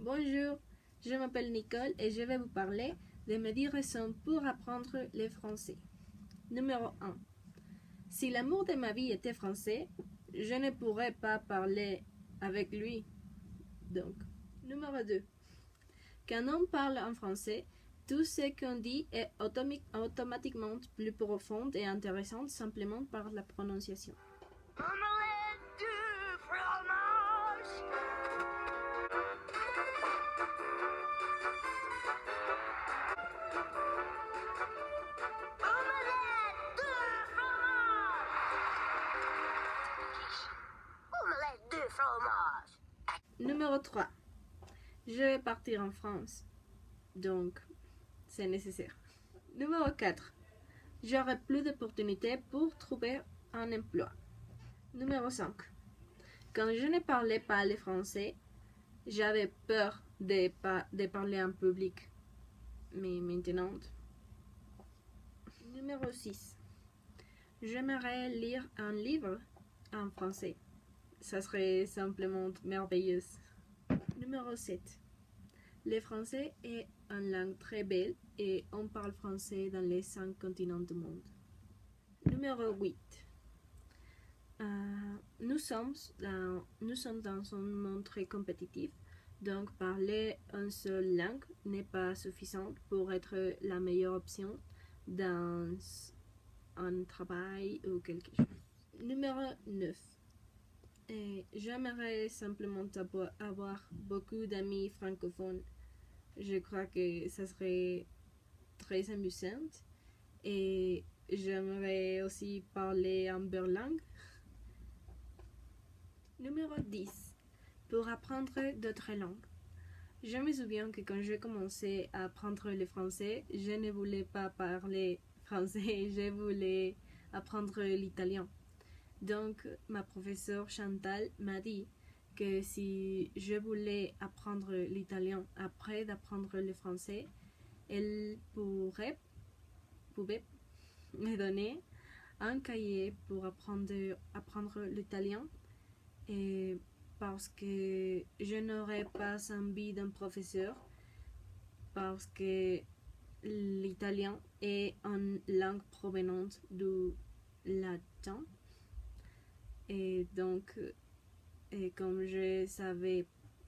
Bonjour, je m'appelle Nicole et je vais vous parler de mes 10 raisons pour apprendre le français. Numéro 1. Si l'amour de ma vie était français, je ne pourrais pas parler avec lui. Donc, numéro 2. Quand on parle en français, tout ce qu'on dit est automatiquement plus profond et intéressant simplement par la prononciation. Omelette du fromage. Omelette de fromage. Omelette de fromage. Numéro 3. Je vais partir en France. Donc, c'est nécessaire. Numéro 4. J'aurai plus d'opportunités pour trouver un emploi. Numéro 5. Quand je ne parlais pas le français, j'avais peur de parler en public. Mais maintenant... Numéro 6. J'aimerais lire un livre en français. Ça serait simplement merveilleux. Numéro 7. Le français est une langue très belle et on parle français dans les 5 continents du monde. Numéro 8. Nous sommes dans un monde très compétitif, donc parler une seule langue n'est pas suffisant pour être la meilleure option dans un travail ou quelque chose. Numéro 9. J'aimerais simplement avoir beaucoup d'amis francophones. Je crois que ça serait très amusant et j'aimerais aussi parler en berlingue. Numéro 10. Pour apprendre d'autres langues. Je me souviens que quand j'ai commencé à apprendre le français, je ne voulais pas parler français, je voulais apprendre l'italien. Donc, ma professeure Chantal m'a dit que si je voulais apprendre l'italien après d'apprendre le français, elle pouvait me donner un cahier pour apprendre l'italien. Et parce que je n'aurais pas envie d'un professeur, parce que l'italien est une langue provenante du latin. Et donc, comme je savais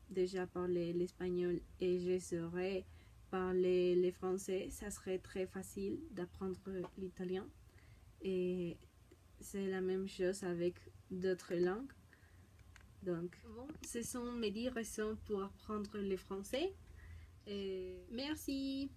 déjà parler l'espagnol et je saurais parler le français, ça serait très facile d'apprendre l'italien. Et c'est la même chose avec d'autres langues. Donc, bon, ce sont mes 10 raisons pour apprendre le français. Merci!